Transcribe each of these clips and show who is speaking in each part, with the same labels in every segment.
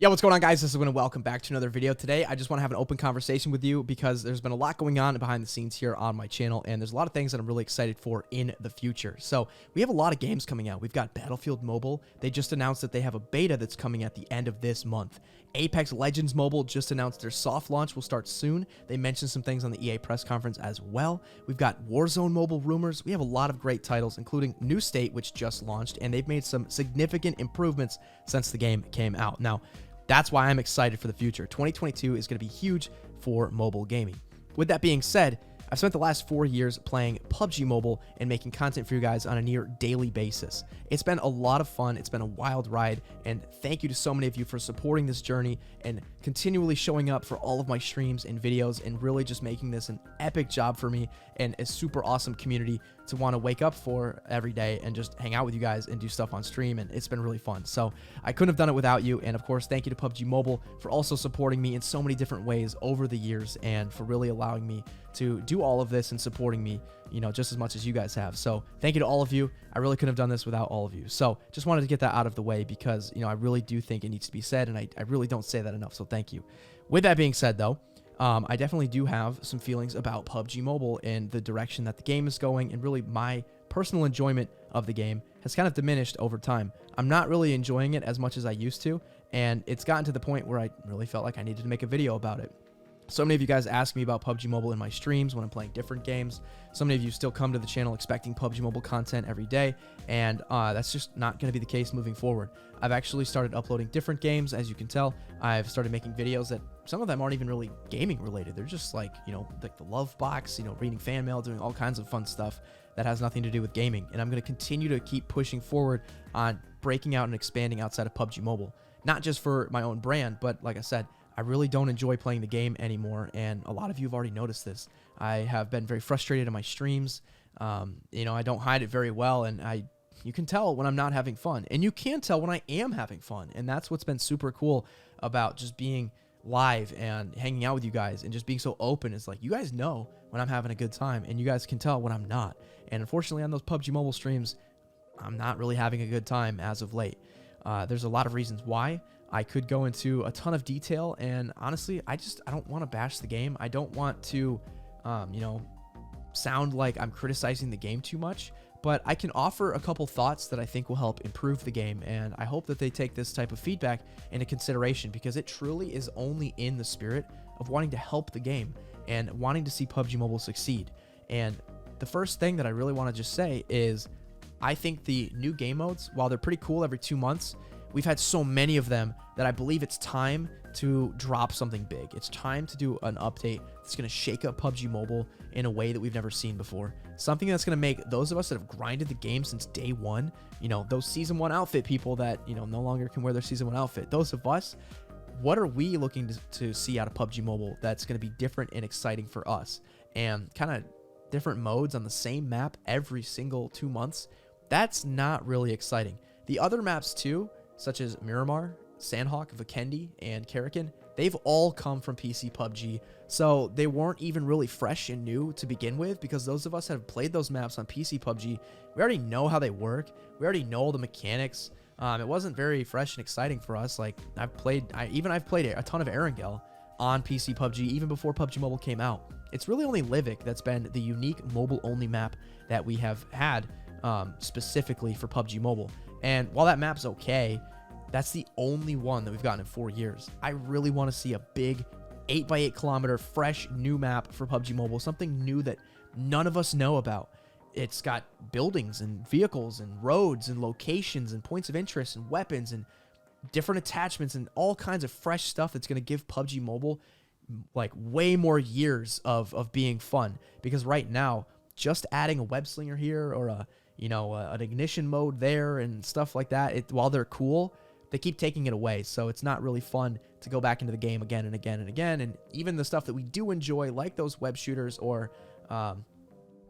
Speaker 1: Yo, what's going on, guys? This is Wynn, and welcome back to another video. Today, I just want to have an open conversation with you because there's been a lot going on behind the scenes here on my channel, and there's a lot of things that I'm really excited for in the future. So, we have a lot of games coming out. We've got Battlefield Mobile. They just announced that they have a beta that's coming at the end of this month. Apex Legends Mobile just announced their soft launch will start soon. They mentioned some things on the EA press conference as well. We've got Warzone Mobile rumors. We have a lot of great titles, including New State, which just launched, and they've made some significant improvements since the game came out. Now, that's why I'm excited for the future. 2022 is going to be huge for mobile gaming. With that being said, I've spent the last 4 years playing PUBG Mobile and making content for you guys on a near daily basis. It's been a lot of fun. It's been a wild ride, and thank you to so many of you for supporting this journey and continually showing up for all of my streams and videos and really just making this an epic job for me and a super awesome community to want to wake up for every day and just hang out with you guys and do stuff on stream, and it's been really fun. So I couldn't have done it without you, and of course, thank you to PUBG Mobile for also supporting me in so many different ways over the years and for really allowing me to do all of this and supporting me, you know, just as much as you guys have. So thank you to all of you. I really couldn't have done this without all of you. So just wanted to get that out of the way because, you know, I really do think it needs to be said, and I really don't say that enough, so thank you. With that being said, though, I definitely do have some feelings about PUBG Mobile and the direction that the game is going, and really my personal enjoyment of the game has kind of diminished over time. I'm not really enjoying it as much as I used to, and it's gotten to the point where I really felt like I needed to make a video about it. So many of you guys ask me about PUBG Mobile in my streams when I'm playing different games. So many of you still come to the channel expecting PUBG Mobile content every day, and that's just not going to be the case moving forward. I've actually started uploading different games, as you can tell. I've started making videos that some of them aren't even really gaming related. They're just like, you know, like the love box, you know, reading fan mail, doing all kinds of fun stuff that has nothing to do with gaming. And I'm going to continue to keep pushing forward on breaking out and expanding outside of PUBG Mobile. Not just for my own brand, but like I said, I really don't enjoy playing the game anymore, and a lot of you have already noticed this. I have been very frustrated in my streams. You know, I don't hide it very well, and you can tell when I'm not having fun, and you can tell when I am having fun, and that's what's been super cool about just being live and hanging out with you guys and just being so open. Is like, you guys know when I'm having a good time, and you guys can tell when I'm not. And unfortunately, on those PUBG Mobile streams, I'm not really having a good time as of late. There's a lot of reasons why. I could go into a ton of detail, and honestly, I don't want to bash the game. I don't want to, you know, sound like I'm criticizing the game too much, but I can offer a couple thoughts that I think will help improve the game, and I hope that they take this type of feedback into consideration because it truly is only in the spirit of wanting to help the game and wanting to see PUBG Mobile succeed. And the first thing that I really want to just say is I think the new game modes, while they're pretty cool every 2 months, we've had so many of them that I believe it's time to drop something big. It's time to do an update that's going to shake up PUBG Mobile in a way that we've never seen before. Something that's going to make those of us that have grinded the game since day one, you know, those Season 1 outfit people that, you know, no longer can wear their Season 1 outfit. Those of us, what are we looking to see out of PUBG Mobile that's going to be different and exciting for us? And kind of different modes on the same map every single 2 months, that's not really exciting. The other maps too, such as Miramar, Sandhawk, Vikendi, and Karakin, they've all come from PC PUBG, so they weren't even really fresh and new to begin with because those of us that have played those maps on PC PUBG, we already know how they work. We already know the mechanics. It wasn't very fresh and exciting for us. Like, I've played a ton of Erangel on PC PUBG even before PUBG Mobile came out. It's really only Livik that's been the unique mobile-only map that we have had specifically for PUBG Mobile. And while that map's okay, that's the only one that we've gotten in 4 years. I really want to see a big 8x8 kilometer fresh new map for PUBG Mobile, something new that none of us know about. It's got buildings and vehicles and roads and locations and points of interest and weapons and different attachments and all kinds of fresh stuff that's going to give PUBG Mobile like way more years of being fun. Because right now, just adding a web slinger here or an ignition mode there and stuff like that, while they're cool, they keep taking it away. So it's not really fun to go back into the game again and again and again. And even the stuff that we do enjoy, like those web shooters or,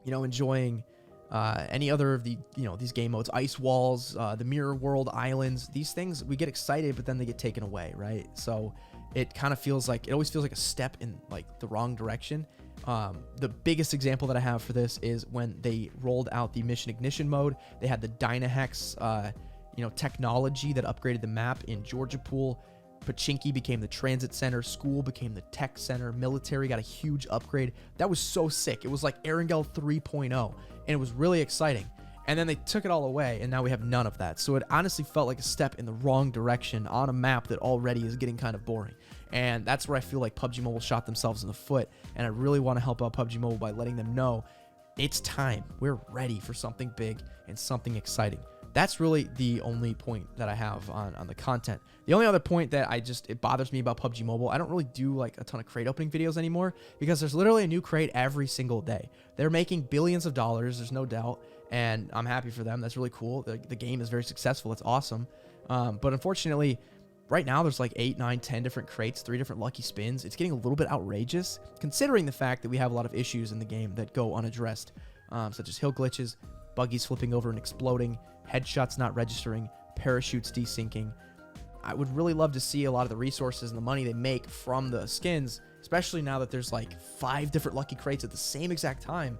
Speaker 1: enjoying any other of the, these game modes, ice walls, the mirror world islands, these things, we get excited, but then they get taken away, right? So it always feels like a step in like the wrong direction. The biggest example that I have for this is when they rolled out the mission ignition mode. They had the Dynahex, technology that upgraded the map in Georgia Pool. Pachinki became the transit center, school became the tech center, military got a huge upgrade. That was so sick. It was like Erangel 3.0, and it was really exciting. And then they took it all away, and now we have none of that. So it honestly felt like a step in the wrong direction on a map that already is getting kind of boring. And that's where I feel like PUBG Mobile shot themselves in the foot, and I really want to help out PUBG Mobile by letting them know it's time. We're ready for something big and something exciting. That's really the only point that I have on the content. The only other point that it bothers me about PUBG Mobile, I don't really do like a ton of crate opening videos anymore because there's literally a new crate every single day. They're making billions of dollars, there's no doubt, and I'm happy for them. That's really cool. The game is very successful. It's awesome. But unfortunately, right now there's like 8, 9, 10 different crates, 3 different lucky spins. It's getting a little bit outrageous considering the fact that we have a lot of issues in the game that go unaddressed, such as hill glitches, buggies flipping over and exploding, headshots not registering, parachutes desyncing. I would really love to see a lot of the resources and the money they make from the skins, especially now that there's like 5 different lucky crates at the same exact time.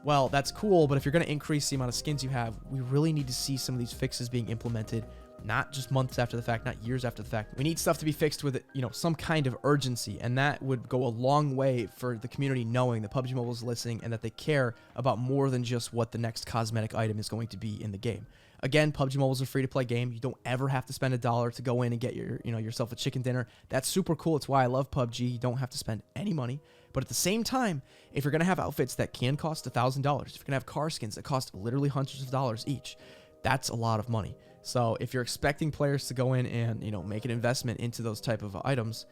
Speaker 1: Well, that's cool, but if you're going to increase the amount of skins you have, we really need to see some of these fixes being implemented, not just months after the fact, not years after the fact. We need stuff to be fixed with, some kind of urgency, and that would go a long way for the community knowing that PUBG Mobile is listening and that they care about more than just what the next cosmetic item is going to be in the game. Again, PUBG Mobile is a free-to-play game. You don't ever have to spend $1 to go in and get yourself a chicken dinner. That's super cool. It's why I love PUBG. You don't have to spend any money. But at the same time, if you're going to have outfits that can cost $1,000, if you're going to have car skins that cost literally hundreds of dollars each, that's a lot of money. So if you're expecting players to go in and, make an investment into those type of items,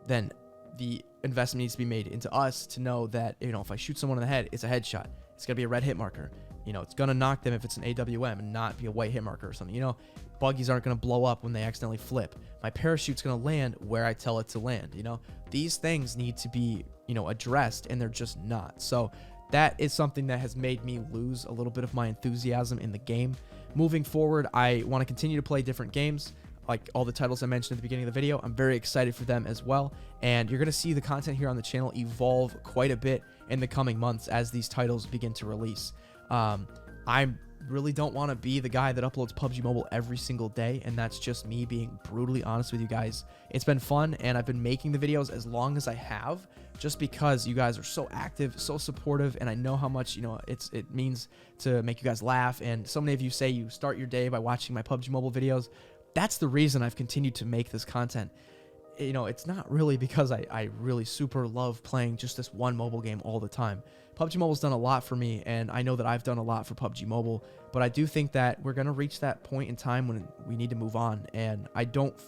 Speaker 1: then the investment needs to be made into us to know that, if I shoot someone in the head, it's a headshot. It's going to be a red hit marker. It's going to knock them if it's an AWM and not be a white hit marker or something. Buggies aren't going to blow up when they accidentally flip. My parachute's going to land where I tell it to land. These things need to be, addressed, and they're just not. So that is something that has made me lose a little bit of my enthusiasm in the game. Moving forward, I want to continue to play different games, like all the titles I mentioned at the beginning of the video. I'm very excited for them as well, and you're going to see the content here on the channel evolve quite a bit in the coming months as these titles begin to release. I really don't want to be the guy that uploads PUBG Mobile every single day, and that's just me being brutally honest with you guys. It's been fun, and I've been making the videos as long as I have, just because you guys are so active, so supportive, and I know how much it means to make you guys laugh. And so many of you say you start your day by watching my PUBG Mobile videos. That's the reason I've continued to make this content. It's not really because I really super love playing just this one mobile game all the time. PUBG Mobile's done a lot for me, and I know that I've done a lot for PUBG Mobile, but I do think that we're going to reach that point in time when we need to move on, and I don't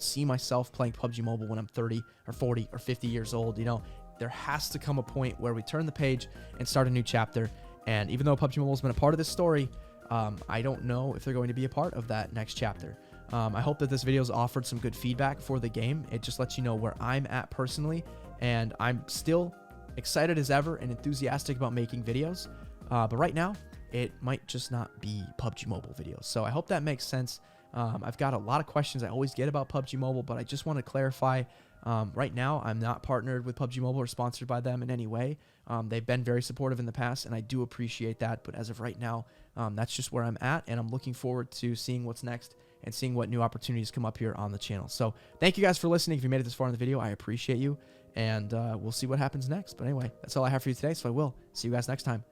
Speaker 1: see myself playing PUBG Mobile when I'm 30 or 40 or 50 years old. There has to come a point where we turn the page and start a new chapter, and even though PUBG Mobile's been a part of this story, I don't know if they're going to be a part of that next chapter. I hope that this video has offered some good feedback for the game. It just lets you know where I'm at personally, and I'm still excited as ever and enthusiastic about making videos. But right now, it might just not be PUBG Mobile videos. So I hope that makes sense. I've got a lot of questions I always get about PUBG Mobile, but I just want to clarify. Right now, I'm not partnered with PUBG Mobile or sponsored by them in any way. They've been very supportive in the past, and I do appreciate that. But as of right now, that's just where I'm at, and I'm looking forward to seeing what's next and seeing what new opportunities come up here on the channel. So thank you guys for listening. If you made it this far in the video, I appreciate you, and we'll see what happens next. But anyway, that's all I have for you today, so I will see you guys next time.